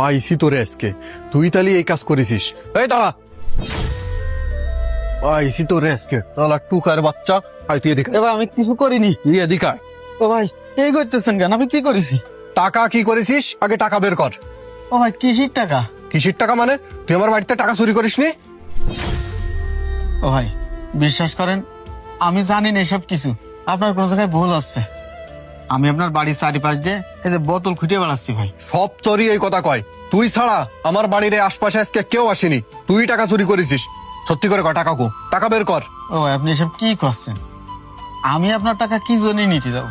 পাইছি তোরে আজকে, তুই তাহলে এই কাজ করেছিস। এই দাঁড়া, পাইছি তোরে আজকে তাহলে টুকার বাচ্চা। আয় তুই এদিকে। এবার আমি কিছু করিনি। তুই এদিকে আয়। ও ভাই এই করতেছেন কেন? আমি কি করেছি? টাকা কি করেছিস আগে টাকা বের কর। ও ভাই কিসির টাকা? কিসের টাকা মানে? তুই আমার বাড়িতে টাকা চুরি করিসনি? ও ভাই বিশ্বাস করেন আমি জানি না এসব কিছু। আপনার কোন জায়গায় ভুল হচ্ছে। আমি আপনার বাড়ির চারিপাশ দিয়ে এই যে বোতল খুঁটিয়ে বেড়াচ্ছি ভাই। সব চোরই এই কথা কয়। তুই ছাড়া আমার বাড়ির এই আশপাশে আজকে কেউ আসেনি। তুই টাকা চুরি করেছিস। সত্যি করে কয় টাকা কো, টাকা বের কর। ও ভাই আপনি এসব কি করছেন? আমি আপনার টাকা কি জন্যই নিতে যাব?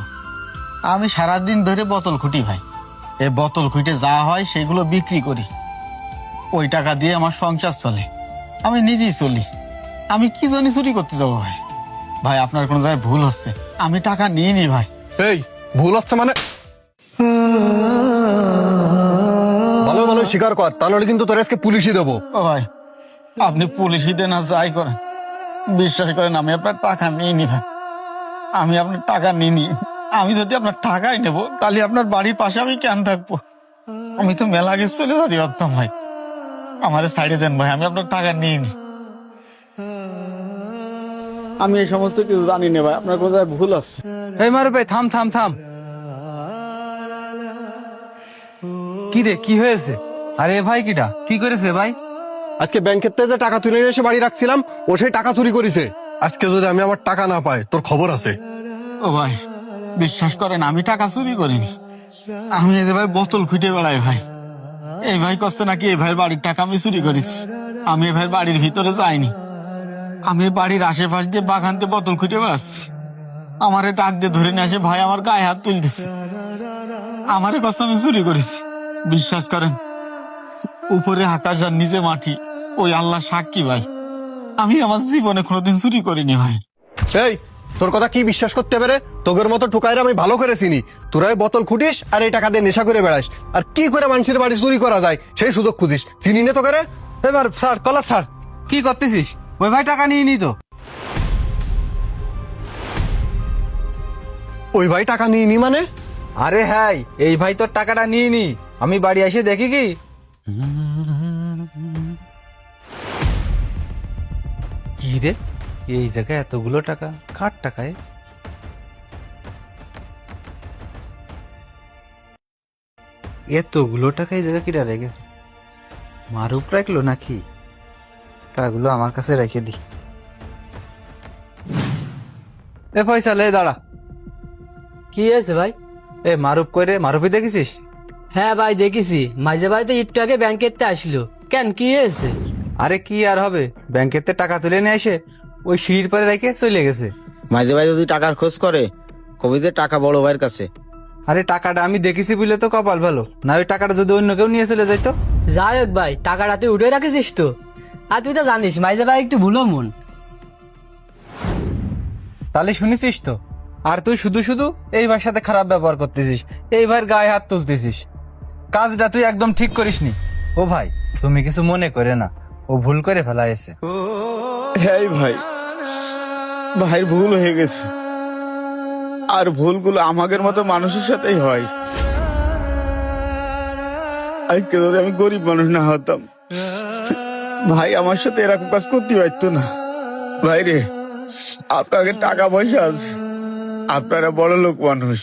আমি সারাদিন ধরে বোতল খুঁটি ভাই। এই বোতল খুঁটে যা হয় সেগুলো বিক্রি করি। ওই টাকা দিয়ে আমার সংসার চলে, আমি নিজেই চলি। আমি কি জন্য চুরি করতে যাবো ভাই? ভাই আপনার কোন জায়গায় ভুল হচ্ছে। আমি টাকা নিয়ে নি ভাই। এই ভুল হচ্ছে মানে? ভালো ভালো স্বীকার কর, তাহলে কিন্তু তোর আজকে পুলিশই দেবো। ও ভাই আপনি পুলিশই দেন আর যাই করেন, বিশ্বাস করেন আমি আপনার টাকা নিয়ে নি ভাই। আমি আপনার টাকা নিয়ে নি। আমি যদি আপনার টাকাই নেবো তাহলে আপনার বাড়ির পাশে আমি কেন থাকবো? আমি তো মেলা আগে চলে যেতে পারতাম ভাই। আমারে সাইডে দেন ভাই, আমি আপনার টাকা নিয়ে নি। আমি এই সমস্ত কিছু জানি না ভাই, আপনার কোথায় ভুল আছে। এই মারুফ ভাই থাম থাম থাম। কি রে কি হয়েছে? আরে ভাই কিটা কি করেছে ভাই? আজকে ব্যাংকের থেকে যে টাকা তুলে নিয়ে এসে বাড়ি রাখছিলাম, ও সেই টাকা চুরি করেছে। আজকে যদি আমি আমার টাকা না পাই, তোর খবর আছে। ও ভাই বিশ্বাস করেন আমি টাকা চুরি করিনি। আমি এই যে ভাই বোতল খুঁটে বেড়াই ভাই। এই ভাই কষ্ট নাকি এই ভাইয়ের বাড়ির টাকা আমি চুরি করেছি। আমি এই ভাইয়ের বাড়ির ভিতরে যাইনি। আমি বাড়ির আশেপাশ দিয়ে বাগানতে বোতল খুঁটে বেড়াচ্ছি। আমারে ডাক দিয়ে ধরে নিয়ে আসে ভাই আমার গায়ে হাত তুলতেছে। আমারে কষ্ট আমি চুরি করেছি। বিশ্বাস করেন উপরে আকাশ আর নিচে মাটি, ওই আল্লাহ সাক্ষী ভাই। আমি আমার জীবনে কোনোদিন চুরি করিনি ভাই। এই তোর কথা কি বিশ্বাস করতে পারে? তোদের মতো ঠুকাইরা আমি ভালো করে চিনি। তোরাই বোতল খুঁটিস আর এই টাকা দিয়ে নেশা করে বেড়াস, আর কি করে মানুষের বাড়ি চুরি করা যায় সেই সুযোগ খুঁজিস। চিনি না তোকে রে? এবার স্যার কলার স্যার কি করতেছিস? ওই ভাই টাকা নিয়ে নি তো। ওই ভাই টাকা নিয়ে নি মানে? আরে হ্যাঁ এই ভাই তোর টাকাটা নিয়ে নি। আমি বাড়ি এসে দেখি কি কি রে এই জায়গায় এতগুলো টাকা কার টাকায়? এতগুলো টাকা এই জায়গা কিটা রেখেছে? মারুপ রাখলো নাকি? টাকাগুলো আমার কাছে রেখে দি। এ ফয়সাল এই দাঁড়া। কি হয়েছে ভাই? এ মারুপ কই রে? মারুপই দেখেছিস? হ্যাঁ ভাই দেখেছি, মাঝে ভাই তো একটু আগে ব্যাংকেতে আসলো। কেন কি হয়েছে? আরে কি আর হবে, ব্যাংকেতে টাকা তুলে নিয়ে এসে ওই সিঁড়ির পরে রেখে চলে গেছে। মাঝে ভাই যদি টাকার খোঁজ করে কবিতে টাকা বড় ভাইয়ের কাছে। আরে টাকাটা আমি দেখেছি বলে তো কপাল ভালো, না ওই টাকাটা যদি অন্য কেউ নিয়ে চলে যাইতো। যাই হোক ভাই, টাকাটা তুই উঠে রাখিস তো। আর তুই তো জানিস মাঝে ভাই একটু ভুলো মন। তাহলে শুনেছিস তো? আর তুই শুধু শুধু এই ভাইয়ের সাথে খারাপ ব্যবহার করতেছিস, এই ভাইয়ের গায়ে হাত তুলতেছিস। কাজটা তুই একদম ঠিক করিসনি। ও ভাই তুমি কিছু মনে করে না, ও ভুল করে ফেলাইছে। হ্যাঁ ভাই, ভাইয়ের ভুল হয়ে গেছে। আর ভুলগুলো আমাদের মতো মানুষের সাথেই হয়। আজকে যদি আমি গরিব মানুষ না হতাম, ভাই আমার সাথে এরকম কাজ করতে পারতো না। ভাই রে, আপনাকে টাকা পয়সা আছে, আপনারা বড় লোক মানুষ,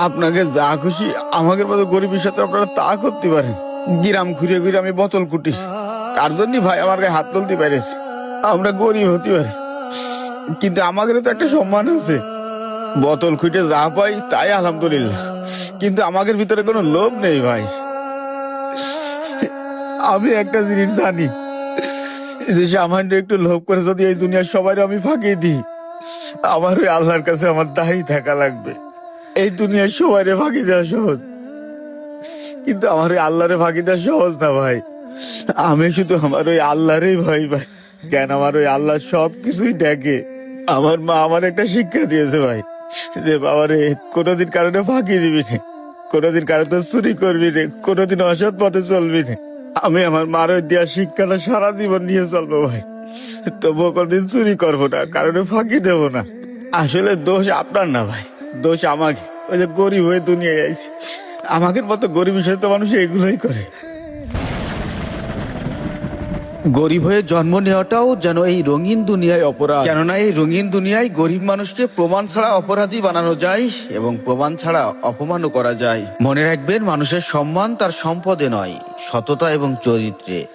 আপনাকে যা খুশি আমাদের মতো গরিবের সাথে আপনারা তা করতে পারেন। গ্রাম ঘুরে ঘুরে আমি বোতল কুটি, তার জন্যই ভাই আমার গায়ে হাত তুলতে পেরেছে। আমরা গরিব হতে পারি, কিন্তু আমাদের তো একটা সম্মান আছে। বোতল খুঁটে যা পাই তাই আলহামদুলিল্লাহ, কিন্তু আমাদের ভিতরে কোনো লোভ নেই ভাই। আমি একটা জিনিস জানি যে সামান্য একটু লোভ করে যদি এই দুনিয়ার সবাই আমি ফাঁকি দিই, আমার ওই আল্লাহর কাছে আমার দায়ী থাকা লাগবে। এই দুনিয়ার সবাই ফাঁকি দেওয়া সহজ, কিন্তু আমার ওই আল্লাহরে ফাঁকি দেওয়া সহজ না ভাই। আমি শুধু আমার ওই আল্লাহরই ভাই ভাই। কেন আমার ওই আল্লাহ সব কিছুই দেখে। আমার মা আমার একটা শিক্ষা দিয়েছে ভাই, যে বাবারে কোনোদিন কারণে ফাঁকি দিবি না, কোনোদিন কারণে চুরি করবি না, কোনোদিন অসৎ পথে চলবি না। আমি আমার মার ওই দেওয়া শিক্ষাটা সারা জীবন নিয়ে চলবো ভাই। তবুও কোনদিন চুরি করবো না, কারণে ফাঁকি দেবো না। আসলে দোষ আপনার না ভাই, দোষ আমাকে। ওই যে গরিব হয়ে দুনিয়ায় আইছি, আমাদের মতো গরিব হিসেবে তো মানুষ এগুলোই করে। গরিব হয়ে জন্ম নেওয়াটাও যেন এই রঙিন দুনিয়ায় অপরাধ, কেননা এই রঙিন দুনিয়ায় গরিব মানুষকে প্রমাণ ছাড়া অপরাধী বানানো যায় এবং প্রমাণ ছাড়া অপমানও করা যায়। মনে রাখবেন, মানুষের সম্মান তার সম্পদে নয়, সততা এবং চরিত্রে।